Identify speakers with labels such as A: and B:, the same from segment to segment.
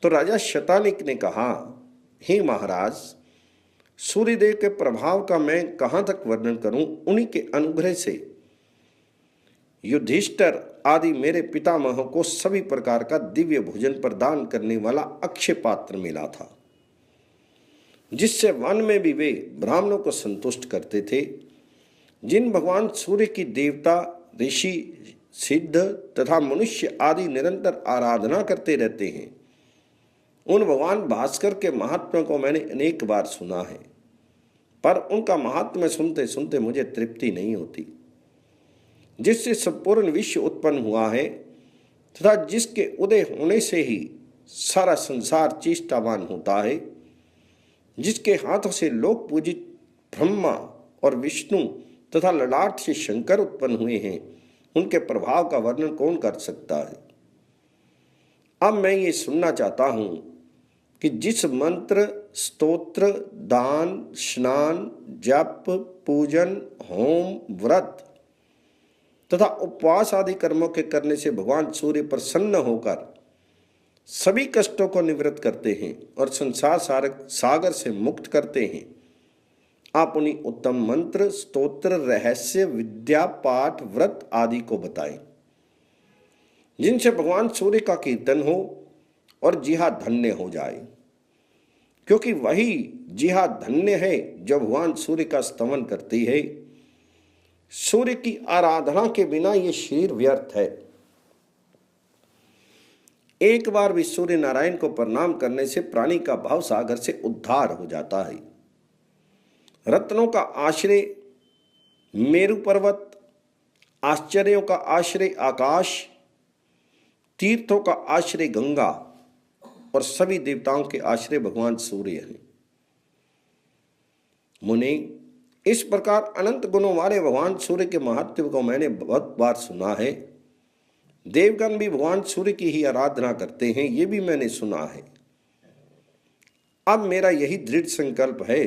A: तो राजा शतानिक ने कहा, हे महाराज, सूर्यदेव के प्रभाव का मैं कहाँ तक वर्णन करूं। उन्हीं के अनुग्रह से युधिष्ठिर आदि मेरे पितामह को सभी प्रकार का दिव्य भोजन प्रदान करने वाला अक्षय पात्र मिला था, जिससे वन में भी वे ब्राह्मणों को संतुष्ट करते थे। जिन भगवान सूर्य की देवता, ऋषि, सिद्ध तथा मनुष्य आदि निरंतर आराधना करते रहते हैं, उन भगवान भास्कर के महात्म्य को मैंने अनेक बार सुना है, पर उनका महात्म्य सुनते सुनते मुझे तृप्ति नहीं होती। जिससे संपूर्ण विश्व उत्पन्न हुआ है तथा जिसके उदय होने से ही सारा संसार चेष्टावान होता है, जिसके हाथों से लोक पूजित ब्रह्मा और विष्णु तथा ललाट से शंकर उत्पन्न हुए हैं, उनके प्रभाव का वर्णन कौन कर सकता है। अब मैं ये सुनना चाहता हूं कि जिस मंत्र, स्तोत्र, दान, स्नान, जप, पूजन, होम, व्रत तथा उपवास आदि कर्मों के करने से भगवान सूर्य प्रसन्न होकर सभी कष्टों को निवृत्त करते हैं और संसार सागर से मुक्त करते हैं, आप उन्हीं उत्तम मंत्र, स्तोत्र, रहस्य, विद्या, पाठ, व्रत आदि को बताएं, जिनसे भगवान सूर्य का कीर्तन हो और जिहा धन्य हो जाए। क्योंकि वही जिहा धन्य है जो भगवान सूर्य का स्तवन करती है। सूर्य की आराधना के बिना ये शरीर व्यर्थ है। एक बार भी सूर्य नारायण को प्रणाम करने से प्राणी का भाव सागर से उद्धार हो जाता है। रत्नों का आश्रय मेरु पर्वत, आश्चर्यों का आश्रय आकाश, तीर्थों का आश्रय गंगा और सभी देवताओं के आश्रय भगवान सूर्य हैं। मुनि, इस प्रकार अनंत गुणों वाले भगवान सूर्य के महत्व को मैंने बहुत बार सुना है। देवगण भी भगवान सूर्य की ही आराधना करते हैं, ये भी मैंने सुना है। अब मेरा यही दृढ़ संकल्प है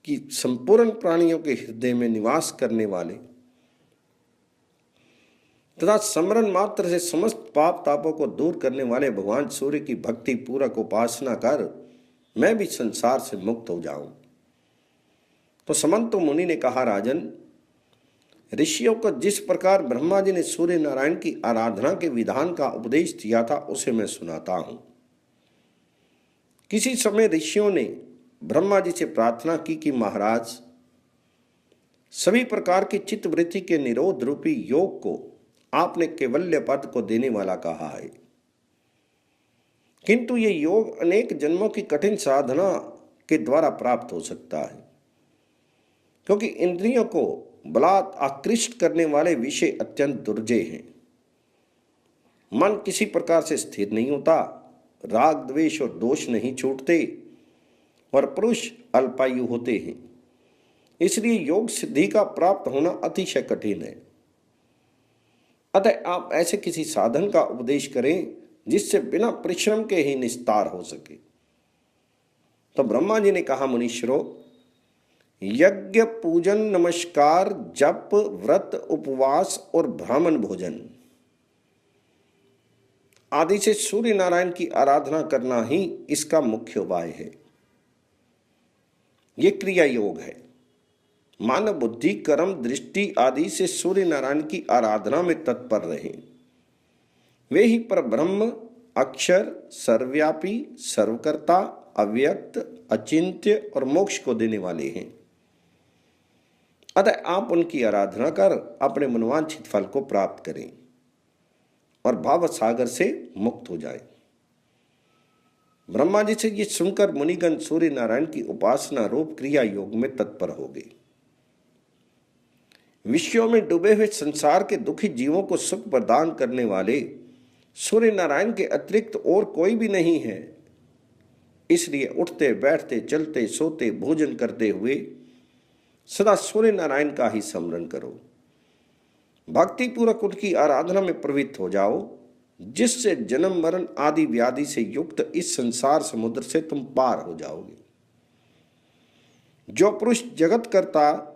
A: कि संपूर्ण प्राणियों के हृदय में निवास करने वाले तथा स्मरण मात्र से समस्त पाप तापों को दूर करने वाले भगवान सूर्य की भक्ति पूर्वक उपासना कर मैं भी संसार से मुक्त हो जाऊं। तो समंत मुनि ने कहा, राजन, ऋषियों को जिस प्रकार ब्रह्मा जी ने सूर्य नारायण की आराधना के विधान का उपदेश दिया था, उसे मैं सुनाता हूं। किसी समय ऋषियों ने ब्रह्मा जी से प्रार्थना की कि महाराज, सभी प्रकार की चित्तवृत्ति के निरोध रूपी योग को आपने कैवल्य पद को देने वाला कहा है, किंतु ये योग अनेक जन्मों की कठिन साधना के द्वारा प्राप्त हो सकता है। क्योंकि इंद्रियों को बलात् आकृष्ट करने वाले विषय अत्यंत दुर्जय हैं। मन किसी प्रकार से स्थिर नहीं होता, राग, द्वेष और दोष नहीं छूटते और पुरुष अल्पायु होते हैं। इसलिए योग सिद्धि का प्राप्त होना अतिशय कठिन है। अतः आप ऐसे किसी साधन का उपदेश करें जिससे बिना परिश्रम के ही निस्तार हो सके। तो ब्रह्मा जी ने कहा, मुनीश्वरों, यज्ञ, पूजन, नमस्कार, जप, व्रत, उपवास और ब्राह्मण भोजन आदि से सूर्य नारायण की आराधना करना ही इसका मुख्य उपाय है। ये क्रिया योग है। मानव बुद्धि, कर्म, दृष्टि आदि से सूर्य नारायण की आराधना में तत्पर रहे। वे ही परब्रह्म, अक्षर, सर्वव्यापी, सर्वकर्ता, अव्यक्त, अचिंत्य और मोक्ष को देने वाले हैं। अतः आप उनकी आराधना कर अपने मनोवांछित फल को प्राप्त करें और भाव सागर से मुक्त हो जाए। ब्रह्मा जी से ये सुनकर मुनिगण सूर्य नारायण की उपासना रूप क्रिया योग में तत्पर हो गए। विषयों में डूबे हुए संसार के दुखी जीवों को सुख प्रदान करने वाले सूर्य नारायण के अतिरिक्त और कोई भी नहीं है। इसलिए उठते, बैठते, चलते, सोते, भोजन करते हुए सदा सूर्य नारायण का ही स्मरण करो। भक्ति पूर्वक उनकी आराधना में प्रवृत्त हो जाओ, जिससे जन्म मरण आदि व्याधि से युक्त इस संसार समुद्र से तुम पार हो जाओगे। जो पुरुष जगत करता,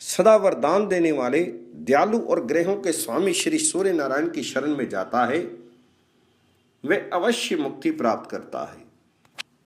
A: सदा वरदान देने वाले, दयालु और ग्रहों के स्वामी श्री सूर्य नारायण की शरण में जाता है, वे अवश्य मुक्ति प्राप्त करता है।